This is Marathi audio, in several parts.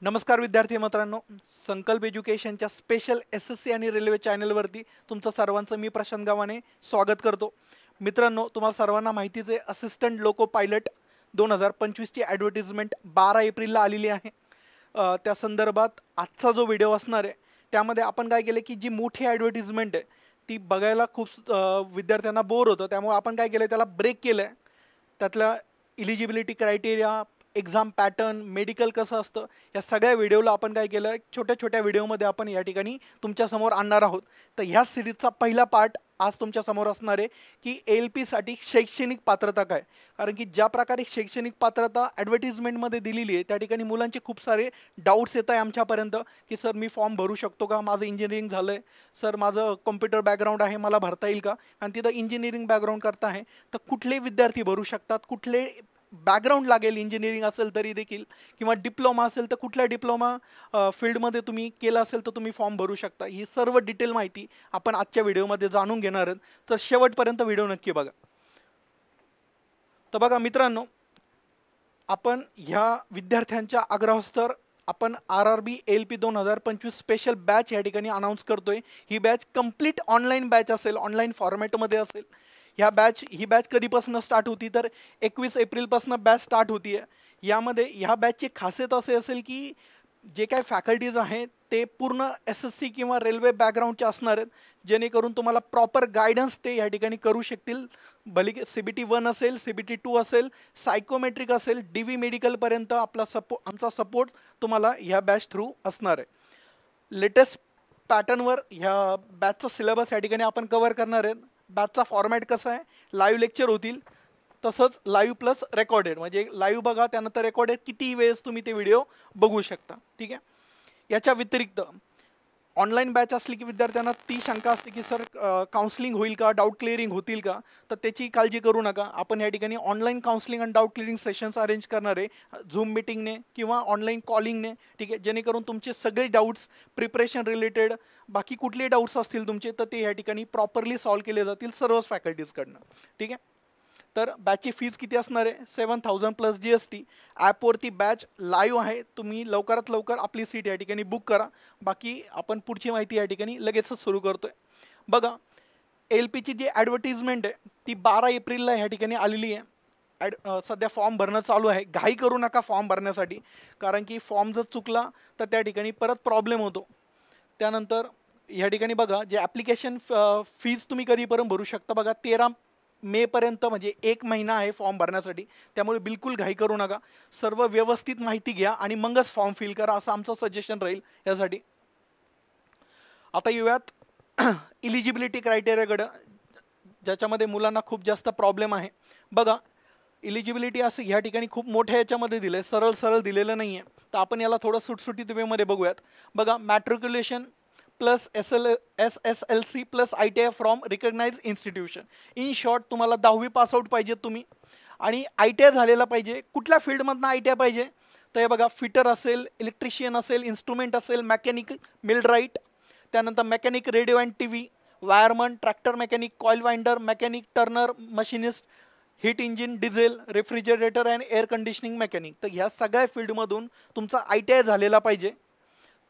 नमस्कार विद्यार्थी मित्रांनो, संकल्प एज्युकेशनच्या स्पेशल एस-एस-सी आणि रेल्वे चॅनलवरती तुमचं सर्वांचं मी प्रशांत गावाने स्वागत करतो. मित्रांनो, तुम्हाला सर्वांना माहितीच आहे, असिस्टंट लोको पायलट 2025 ची ॲडव्हर्टिजमेंट 12 एप्रिलला आलेली आहे. त्या संदर्भात आजचा जो व्हिडिओ असणार आहे त्यामध्ये आपण काय केलं की जी मोठी ॲडव्हर्टिजमेंट आहे ती बघायला खूप विद्यार्थ्यांना बोर होतं, त्यामुळे आपण काय केलं त्याला ब्रेक केलं. त्यातल्या eligibility criteria, exam pattern, medical कसं असतं, या सगळ्या व्हिडिओला आपण काय केलं छोट्या छोट्या व्हिडिओमध्ये आपण या ठिकाणी तुमच्यासमोर आणणार आहोत. तर ह्या सिरीजचा पहिला पार्ट आज तुमच्यासमोर असणार आहे की LP-साठी शैक्षणिक पात्रता काय. कारण की ज्या प्रकारे शैक्षणिक पात्रता ॲडव्हर्टिजमेंटमध्ये दिलेली आहे त्या ठिकाणी मुलांचे खूप सारे डाऊट्स येत आहे आमच्यापर्यंत की सर मी फॉर्म भरू शकतो का, माझं इंजिनिअरिंग झालं आहे, सर माझं कॉम्प्युटर बॅकग्राऊंड आहे, मला भरता येईल का. आणि तिथं इंजिनिअरिंग बॅकग्राऊंड करता आहे तर कुठले विद्यार्थी भरू शकतात, कुठले बॅकग्राऊंड लागेल, इंजिनिअरिंग असेल तरी देखील, किंवा डिप्लोमा असेल तर कुठल्या डिप्लोमा फील्डमध्ये तुम्ही केलं असेल तर तुम्ही फॉर्म भरू शकता. ही सर्व डिटेल माहिती आपण आजच्या व्हिडिओमध्ये जाणून घेणार आहोत, तर शेवटपर्यंत व्हिडिओ नक्की बघा. तर बघा मित्रांनो, आपण ह्या विद्यार्थ्यांच्या आग्रहास्तर आपण RRB LP 2025 स्पेशल बॅच या ठिकाणी अनाऊन्स करतोय. ही बॅच कंप्लीट ऑनलाईन बॅच असेल, ऑनलाईन फॉर्मॅटमध्ये असेल. ही बॅच कधीपासून स्टार्ट होती तर 21 एप्रिलपासून बॅच स्टार्ट होती आहे. यामध्ये ह्या बॅचची खासियत असे असेल की जे काही फॅकल्टीज आहेत ते पूर्ण SSC किंवा रेल्वे बॅकग्राऊंडचे असणार आहेत, जेणेकरून तुम्हाला प्रॉपर गायडन्स ते या ठिकाणी करू शकतील. भले CBT 1 असेल, CBT 2 असेल, सायकोमेट्रिक असेल, DV मेडिकलपर्यंत आमचा सपोर्ट तुम्हाला ह्या बॅच थ्रू असणार आहे. लेटेस्ट पॅटर्नवर ह्या बॅचचा सिलेबस या ठिकाणी आपण कव्हर करणार आहेत. बॅचचा फॉर्मॅट कसा आहे, लाईव्ह लेक्चर होतील, तसंच लाईव्ह प्लस रेकॉर्डेड, म्हणजे लाईव्ह बघा त्यानंतर रेकॉर्डेड किती वेळेस तुम्ही ते व्हिडिओ बघू शकता. ठीक आहे. याच्या व्यतिरिक्त ऑनलाईन बॅच असली की विद्यार्थ्यांना ती शंका असते की सर काउन्सिलिंग होईल का, डाऊट क्लिअरिंग होतील का. तर त्याची काळजी करू नका. आपण या ठिकाणी ऑनलाईन काउन्सिलिंग आणि डाऊट क्लिअरिंग सेशन्स अरेंज करणार आहे, झूम मीटिंगने किंवा ऑनलाईन कॉलिंगने. ठीक आहे. जेणेकरून तुमचे सगळे डाऊट्स प्रिपरेशन रिलेटेड, बाकी कुठले डाऊट्स असतील तुमचे तर ते या ठिकाणी प्रॉपरली सॉल्व्ह केले जातील सर्वच फॅकल्टीजकडनं. ठीक आहे. तर बॅचची फीज किती असणार आहे, 7,000 प्लस GST. ॲपवरती बॅच लाईव्ह आहे, तुम्ही लवकरात लवकर आपली सीट या ठिकाणी बुक करा. बाकी आपण पुढची माहिती या ठिकाणी लगेचच सुरू करतोय. बघा, LPची जी ॲडव्हर्टिजमेंट आहे ती 12 एप्रिलला ह्या ठिकाणी आलेली आहे. सध्या फॉर्म भरणं चालू आहे. घाई करू नका फॉर्म भरण्यासाठी, कारण की फॉर्म जर चुकला तर त्या ठिकाणी परत प्रॉब्लेम होतो. त्यानंतर ह्या ठिकाणी बघा, जे ॲप्लिकेशन फीज तुम्ही कधीपर्यंत भरू शकता बघा, 13 मेपर्यंत, म्हणजे 1 महिना आहे फॉर्म भरण्यासाठी. त्यामुळे बिलकुल घाई करू नका, सर्व व्यवस्थित माहिती घ्या आणि मगच फॉर्म फिल करा, असं आमचं सजेशन राहील यासाठी. आता येऊयात इलिजिबिलिटी क्रायटेरियाकडं, ज्याच्यामध्ये मुलांना खूप जास्त प्रॉब्लेम आहे. बघा, इलिजिबिलिटी असं ह्या ठिकाणी खूप मोठ्या याच्यामध्ये दिलं आहे, सरळ सरळ दिलेलं नाही आहे. तर आपण याला थोडं सुटसुटीत वेमध्ये बघूयात. बघा, matriculation plus SSLC plus ITI from recognise institution. In short तुम्हाला 10वी पासआउट पाहिजे तुम्ही, आणि ITI झालेला पाहिजे. कुठल्या फील्डमधनं ITI पाहिजे तर हे बघा, फिटर असेल, इलेक्ट्रिशियन असेल, इन्स्ट्रुमेंट असेल, मेकॅनिक मिलराईट, त्यानंतर mechanic radio and TV, wireman, tractor mechanic, coil winder mechanic, Turner machinist, heat engine, diesel, refrigerator and air conditioning mechanic. तर ह्या सगळ्या फील्डमधून तुमचा ITI झालेला पाहिजे.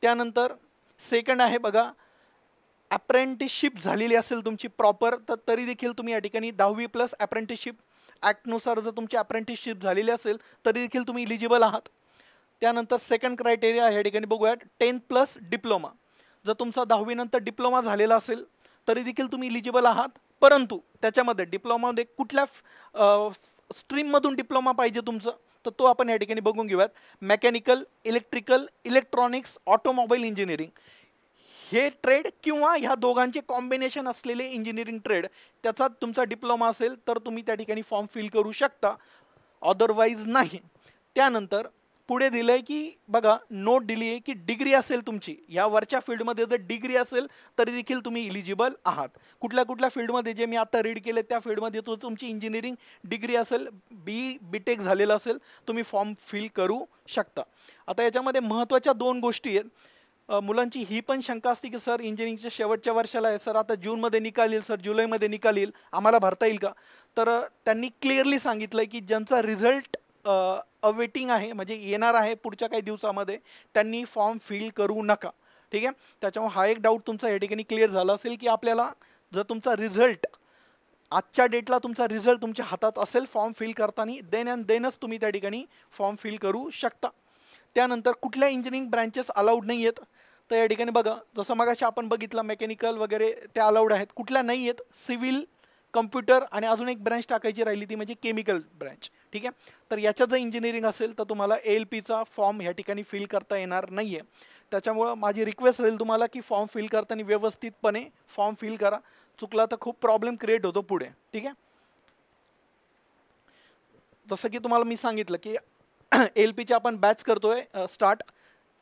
त्यानंतर सेकंड आहे बघा, अप्रेंटिसशिप झालेली असेल तुमची प्रॉपर, तर तरी देखील तुम्ही या ठिकाणी 10वी प्लस अप्रेंटिसशिप ॲक्टनुसार जर तुमची अप्रेंटिसशिप झालेली असेल तरी देखील तुम्ही इलिजिबल आहात. त्यानंतर सेकंड क्रायटेरिया या ठिकाणी बघूयात, 10th प्लस डिप्लोमा. जर तुमचा 10वी नंतर डिप्लोमा झालेला असेल तरी देखील तुम्ही इलिजिबल आहात. परंतु त्याच्यामध्ये डिप्लोमामध्ये कुठल्या स्ट्रीममधून डिप्लोमा पाहिजे तुमचं, तर तो आपण या ठिकाणी बघून घेऊयात. Mechanical, electrical, electronics, automobile engineering हे ट्रेड, किंवा ह्या दोघांचे कॉम्बिनेशन असलेले इंजिनिअरिंग ट्रेड, त्याचा तुमचा डिप्लोमा असेल तर तुम्ही त्या ठिकाणी फॉर्म फिल करू शकता, अदरवाईज नाही. त्यानंतर पुढे दिलं आहे की बघा, नोट दिली आहे की डिग्री असेल तुमची या वरच्या फील्डमध्ये, जर डिग्री असेल तरी देखील तुम्ही इलिजिबल आहात. कुठल्या कुठल्या फील्डमध्ये जे मी आता रीड केले त्या फील्डमध्ये तो तुमची इंजिनिअरिंग डिग्री असेल, BTech झालेलं असेल, तुम्ही फॉर्म फिल करू शकता. आता याच्यामध्ये महत्त्वाच्या 2 गोष्टी आहेत. मुलांची ही पण शंका असते की सर इंजिनिअरिंगच्या शेवटच्या वर्षाला आहे, सर आता जूनमध्ये निकाल येईल, सर जुलैमध्ये निकाल येईल, आम्हाला भरता येईल का. तर त्यांनी क्लिअरली सांगितलं की ज्यांचा रिझल्ट अवेटिंग आहे, म्हणजे येणार आहे पुढच्या काही दिवसामध्ये, त्यांनी फॉर्म फिल करू नका. ठीक आहे. त्याच्यामुळे हा एक डाऊट तुमचा या ठिकाणी क्लिअर झाला असेल की आपल्याला जर तुमचा रिझल्ट आजच्या डेटला तुमचा रिझल्ट तुमच्या हातात असेल फॉर्म फिल करताना, देन अँड देनच तुम्ही त्या ठिकाणी फॉर्म फिल करू शकता. त्यानंतर कुठल्या इंजिनिअरिंग ब्रँचेस अलाउड नाही आहेत, तर या ठिकाणी बघा, जसं मगाशी आपण बघितलं मेकॅनिकल वगैरे त्या अलाउड आहेत. कुठल्या नाही आहेत, सिव्हिल, कम्प्युटर आणि अजून एक ब्रँच टाकायची राहिली ती म्हणजे केमिकल ब्रँच. ठीक आहे. तर याच्यात जर इंजिनिअरिंग असेल तर तुम्हाला ALPचा फॉर्म ह्या ठिकाणी फिल करता येणार नाही आहे. त्याच्यामुळं माझी रिक्वेस्ट राहील तुम्हाला की फॉर्म फिल करताना व्यवस्थितपणे फॉर्म फिल करा. चुकला तर खूप प्रॉब्लेम क्रिएट होतो पुढे. ठीक आहे. जसं की तुम्हाला मी सांगितलं की ALPचे आपण बॅच करतोय स्टार्ट.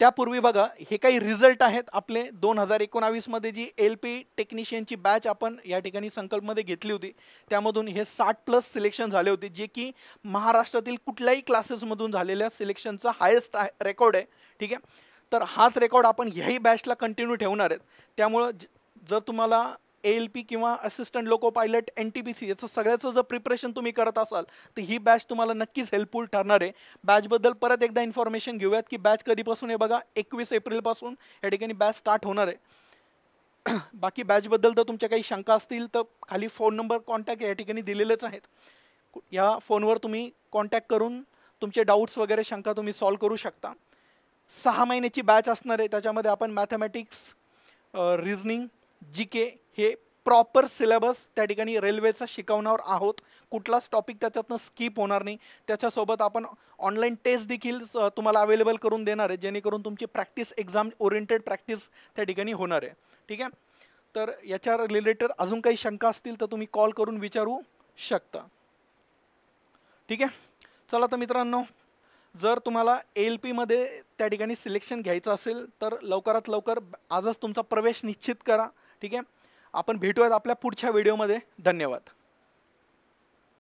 त्यापूर्वी बघा, हे काही रिझल्ट आहेत आपले 2019 मध्ये जी ALP टेक्निशियनची बॅच आपण या ठिकाणी संकल्पमध्ये घेतली होती. त्यामधून हे 60+ सिलेक्शन झाले होते, जे की महाराष्ट्रातील कुठल्याही क्लासेसमधून झालेल्या सिलेक्शनचा हायेस्ट रेकॉर्ड आहे. ठीक आहे. तर हाच रेकॉर्ड आपण ह्याही बॅचला कंटिन्यू ठेवणार आहेत. त्यामुळं जर तुम्हाला ALP किंवा असिस्टंट लोको पायलट NTPC याचं सगळ्याचं जर प्रिपरेशन तुम्ही करत असाल तर ही बॅच तुम्हाला नक्कीच हेल्पफुल ठरणार आहे. बॅचबद्दल परत एकदा इन्फॉर्मेशन घेऊयात की बॅच कधीपासून आहे. बघा, 21 एप्रिलपासून या ठिकाणी बॅच स्टार्ट होणार आहे. बाकी बॅचबद्दल जर तुमच्या काही शंका असतील तर खाली फोन नंबर कॉन्टॅक्ट या ठिकाणी दिलेलेच आहेत. या फोनवर तुम्ही कॉन्टॅक्ट करून तुमचे डाऊट्स वगैरे शंका तुम्ही सॉल्व्ह करू शकता. 6 महिन्याची बॅच असणार आहे. त्याच्यामध्ये आपण मॅथमॅटिक्स, रिझनिंग, GK हे प्रॉपर सिलेबस त्या ठिकाणी रेल्वेचा शिकवणार आहोत. कुठलाच टॉपिक त्याच्यातनं स्किप होणार नाही. त्याच्यासोबत आपण ऑनलाईन टेस्ट देखील तुम्हाला अवेलेबल करून देणार आहे, जेणेकरून तुमची प्रॅक्टिस, एक्झाम ओरिएंटेड प्रॅक्टिस त्या ठिकाणी होणार आहे. ठीक आहे. तर याच्या रिलेटेड अजून काही शंका असतील तर तुम्ही कॉल करून विचारू शकता. ठीक आहे. चला तर मित्रांनो, जर तुम्हाला ALP मध्ये त्या ठिकाणी सिलेक्शन घ्यायचं असेल तर लवकरात लवकर आजच तुमचा प्रवेश निश्चित करा. ठीक आहे. आपण भेटूयात आपल्या पुढच्या व्हिडिओमध्ये. धन्यवाद.